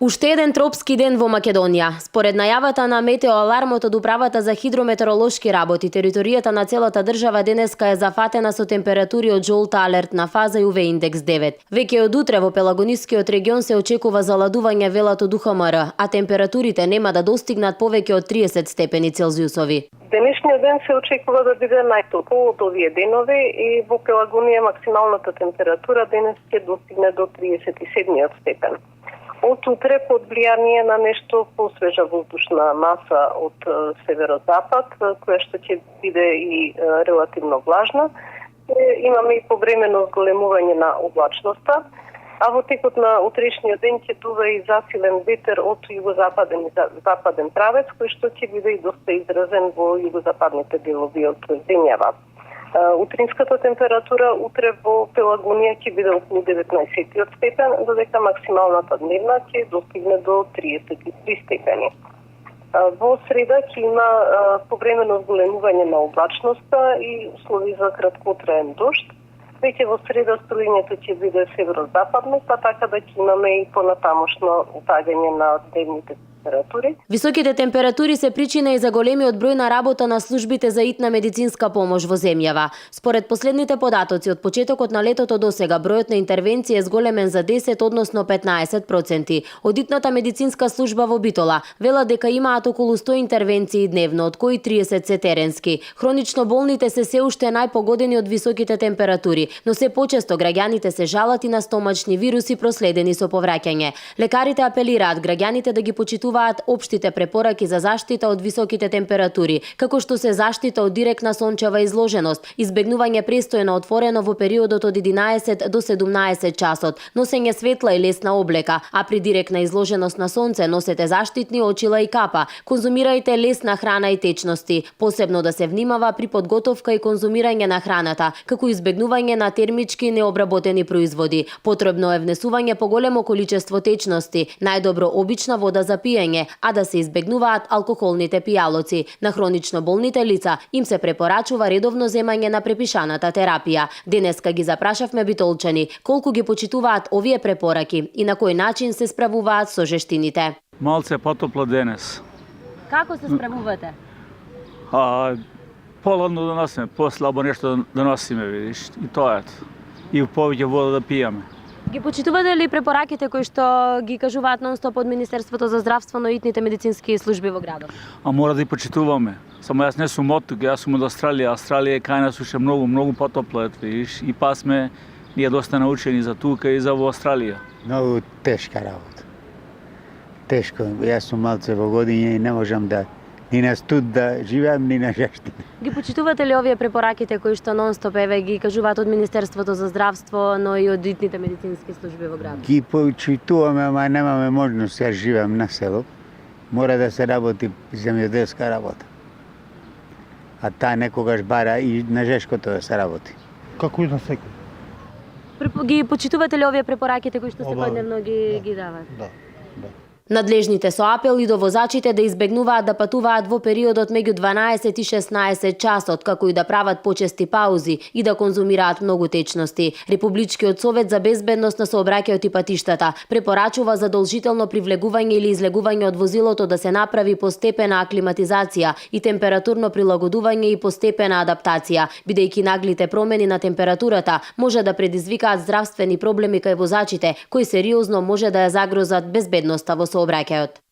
Уште еден тропски ден во Македонија. Според најавата на метеоалармот од Управата за хидрометеоролошки работи, територијата на целата држава денеска е зафатена со температури од жолта алертна фаза и УВ индекс 9. Веќе од утре во Пелагонискиот регион се очекува заладување велат од УХМР, а температурите нема да достигнат повеќе од 30 степени Целзиусови. Денешниот ден се очекува да биде најтопол од овие денови и во Пелагонија максималната температура денес ќе достигне до 37 степен. Од утре под влијание на нешто посвежа воздушна маса од северозапад, која што ќе биде и релативно влажна, имаме и повремено зголемување на облачноста, а во текот на утрешниот ден ќе дува и засилен ветер од југозападен и западен правец, кој што ќе биде и доста изразен во југозападните делови од земјава. Утринската температура утре во Пелагонија ќе биде околу 19 степен, додека максималната дневна ќе достигне до 33 степени. Во среда ќе има повремено зголемување на облачноста и услови за краткотраен дожд. Веќе во среда струјењето ќе биде северозападно, па така да ќе имаме и понатамошно утагање на дневните температури. Високите температури се причина и за големиот број на работа на службите за итна медицинска помош во земјава. Според последните податоци од почетокот на летото досега бројот на интервенции е зголемен за 10, односно 15%. Од итната медицинска служба во Битола велат дека имаат околу 100 интервенции дневно, од кои 30 се теренски. Хронично болните се уште најпогодени од високите температури, но се почесто граѓаните се жалат и на стомачни вируси проследени со повраќање. Лекарите апелираат граѓаните да ги почитуваат општите препораки за заштита од високите температури, како што се заштита од директна сончева изложеност, избегнување престој на отворено во периодот од 11 до 17 часот, носење светла и лесна облека, а при директна изложеност на сонце носете заштитни очила и капа, конзумирајте лесна храна и течности, посебно да се внимава при подготовка и конзумирање на храната, како избегнување на термички необработени производи. Потребно е внесување поголемо количество течности, најдобро обична вода за пиење, а да се избегнуваат алкохолните пијалоци. На хронично болните лица им се препорачува редовно земање на препишаната терапија. Денеска ги запрашавме битолчани колку ги почитуваат овие препораки и на кој начин се справуваат со жештините. Малце потопло денес. Како се справувате? Поладно да носиме, послабо нешто да носиме, видиш, и тоа е. И повеќе вода да пиеме. Ги почитувате ли препораките кои што ги кажуваат нон-стоп од Министерството за здравство на итните медицински служби во градот? Мора да ги почитуваме. Само јас не сум од тука, јас сум од Австралија. Австралија кај нас уште многу потопло, видиш, и па сме ние доста научени за тука и за во Австралија. Многу тешка работа. Тешко. Јас сум малце во годиње и не можам да ни на студ да живеам, ни на жештина. Ги почитувате ли овие препораките кои што нон-стоп ги кажуваат од Министерството за здравство, но и од итните медицински служби во градот? Ги почитуваме, ама немаме можност, јас живеам на село. Мора да се работи земјоделска работа. А таа некогаш бара и на жешкото да се работи. Како и на секој. Ги почитувате ли овие препораките кои што секојдневно ги дават? Да. Надлежните со апел и до возачите да избегнуваат да патуваат во периодот меѓу 12 и 16 часот, како и да прават почести паузи и да конзумираат многу течности. Републичкиот совет за безбедност на сообраќајот и патиштата препорачува задолжително привлегување или излегување од возилото да се направи постепена аклиматизација и температурно прилагодување и постепена адаптација, бидејќи наглите промени на температурата може да предизвикаат здравствени проблеми кај возачите, кои сериозно може да ја загрозат безбедноста во сообраќајот.